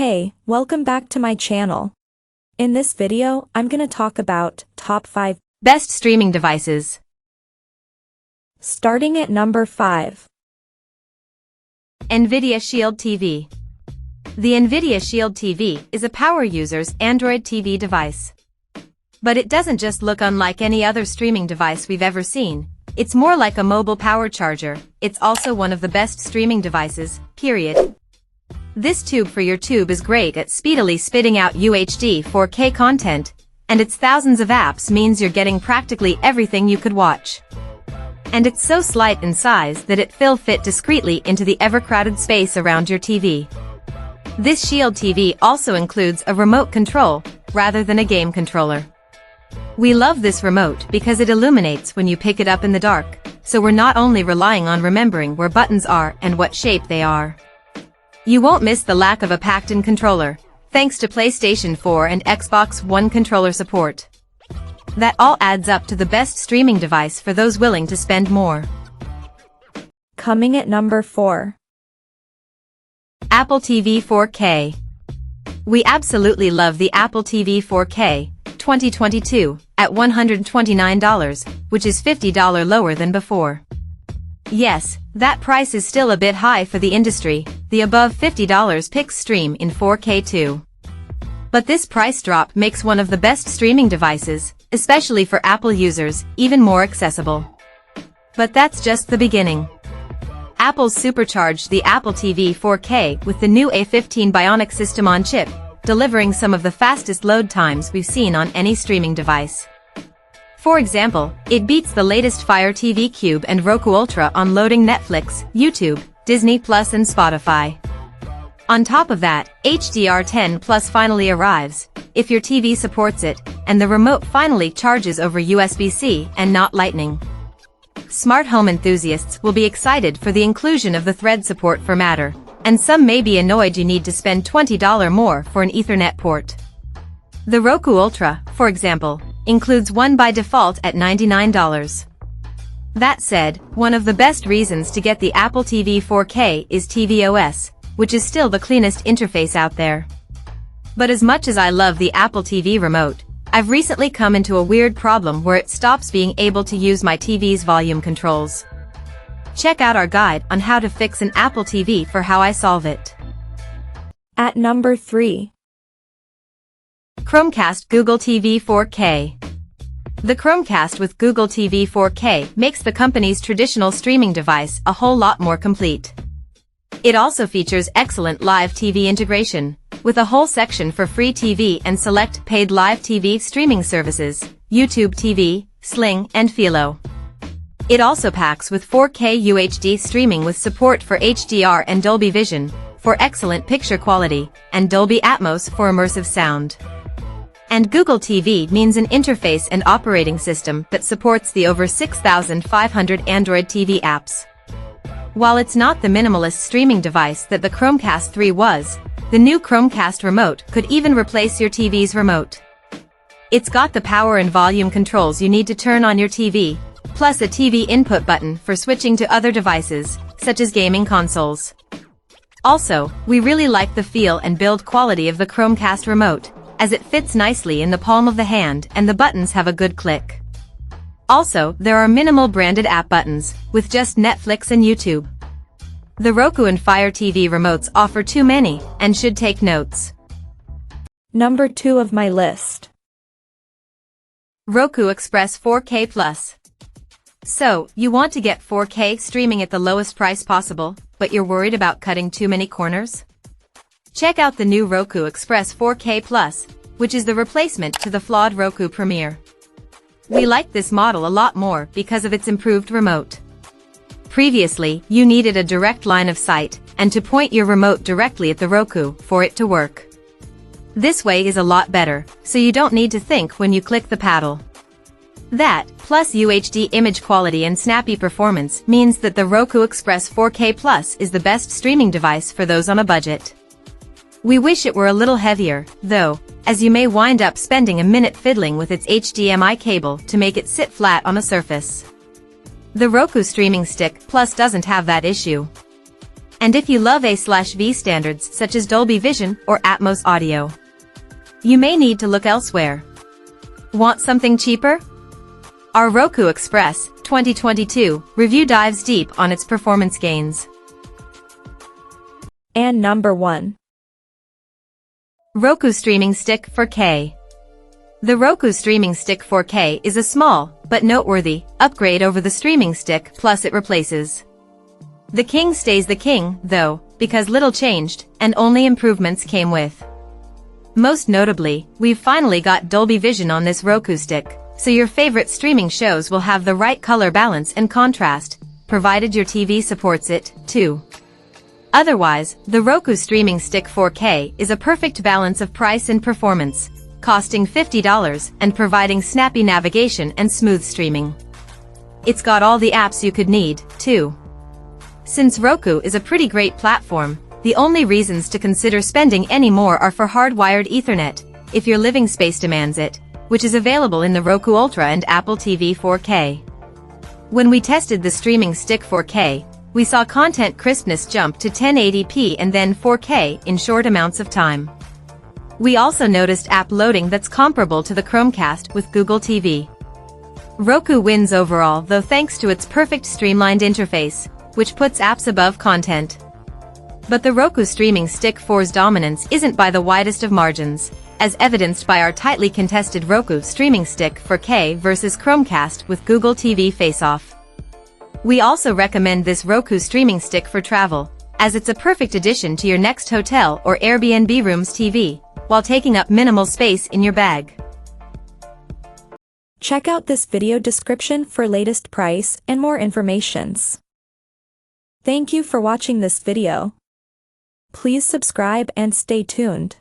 Hey, welcome back to my channel. In this video, I'm gonna talk about top 5 best streaming devices. Starting at number 5. Nvidia Shield TV. The Nvidia Shield TV is a power user's Android TV device. But it doesn't just look unlike any other streaming device we've ever seen. It's more like a mobile power charger. It's also one of the best streaming devices, period. This tube for your tube is great at speedily spitting out UHD 4K content, and its thousands of apps means you're getting practically everything you could watch. And it's so slight in size that it will fit discreetly into the ever-crowded space around your TV. This Shield TV also includes a remote control, rather than a game controller. We love this remote because it illuminates when you pick it up in the dark, so we're not only relying on remembering where buttons are and what shape they are. You won't miss the lack of a packed-in controller, thanks to PlayStation 4 and Xbox One controller support. That all adds up to the best streaming device for those willing to spend more. Coming at number 4. Apple TV 4K. We absolutely love the Apple TV 4K 2022 at $129, which is $50 lower than before. Yes, that price is still a bit high for the industry. The above $50 picks stream in 4K too. But this price drop makes one of the best streaming devices, especially for Apple users, even more accessible. But that's just the beginning. Apple's supercharged the Apple TV 4K with the new A15 Bionic system on chip, delivering some of the fastest load times we've seen on any streaming device. For example, it beats the latest Fire TV Cube and Roku Ultra on loading Netflix, YouTube, Disney Plus and Spotify. On top of that, HDR10 Plus finally arrives, if your TV supports it, and the remote finally charges over USB-C and not Lightning. Smart home enthusiasts will be excited for the inclusion of the Thread support for Matter, and some may be annoyed you need to spend $20 more for an Ethernet port. The Roku Ultra, for example, includes one by default at $99. That said, one of the best reasons to get the Apple TV 4K is tvOS, which is still the cleanest interface out there. But as much as I love the Apple TV remote, I've recently come into a weird problem where it stops being able to use my TV's volume controls. Check out our guide on how to fix an Apple TV for how I solve it. At number 3. Chromecast Google TV 4K. The Chromecast with Google TV 4K makes the company's traditional streaming device a whole lot more complete. It also features excellent live TV integration, with a whole section for free TV and select paid live TV streaming services, YouTube TV, Sling, and Philo. It also packs with 4K UHD streaming with support for HDR and Dolby Vision, for excellent picture quality, and Dolby Atmos for immersive sound. And Google TV means an interface and operating system that supports the over 6,500 Android TV apps. While it's not the minimalist streaming device that the Chromecast 3 was, the new Chromecast remote could even replace your TV's remote. It's got the power and volume controls you need to turn on your TV, plus a TV input button for switching to other devices, such as gaming consoles. Also, we really like the feel and build quality of the Chromecast remote, as it fits nicely in the palm of the hand and the buttons have a good click. Also, there are minimal branded app buttons, with just Netflix and YouTube. The Roku and Fire TV remotes offer too many, and should take notes. Number 2 of my list. Roku Express 4K Plus. So, you want to get 4K streaming at the lowest price possible, but you're worried about cutting too many corners? Check out the new Roku Express 4K Plus, which is the replacement to the flawed Roku Premier. We like this model a lot more because of its improved remote. Previously, you needed a direct line of sight, and to point your remote directly at the Roku for it to work. This way is a lot better, so you don't need to think when you click the paddle. That, plus UHD image quality and snappy performance means that the Roku Express 4K Plus is the best streaming device for those on a budget. We wish it were a little heavier, though, as you may wind up spending a minute fiddling with its HDMI cable to make it sit flat on a surface. The Roku Streaming Stick Plus doesn't have that issue. And if you love A/V standards such as Dolby Vision or Atmos audio, you may need to look elsewhere. Want something cheaper? Our Roku Express 2022 review dives deep on its performance gains. And number 1. Roku Streaming Stick 4K. The Roku Streaming Stick 4K is a small, but noteworthy, upgrade over the Streaming Stick Plus it replaces. The king stays the king, though, because little changed, and only improvements came with. Most notably, we've finally got Dolby Vision on this Roku stick, so your favorite streaming shows will have the right color balance and contrast, provided your TV supports it, too. Otherwise, the Roku Streaming Stick 4K is a perfect balance of price and performance, costing $50 and providing snappy navigation and smooth streaming. It's got all the apps you could need, too. Since Roku is a pretty great platform, the only reasons to consider spending any more are for hardwired Ethernet, if your living space demands it, which is available in the Roku Ultra and Apple TV 4K. When we tested the Streaming Stick 4K, we saw content crispness jump to 1080p and then 4K in short amounts of time. We also noticed app loading that's comparable to the Chromecast with Google TV. Roku wins overall though thanks to its perfect streamlined interface, which puts apps above content. But the Roku Streaming Stick 4's dominance isn't by the widest of margins, as evidenced by our tightly contested Roku Streaming Stick 4K versus Chromecast with Google TV face-off. We also recommend this Roku Streaming Stick for travel, as it's a perfect addition to your next hotel or Airbnb room's TV, while taking up minimal space in your bag. Check out this video description for latest price and more informations. Thank you for watching this video. Please subscribe and stay tuned.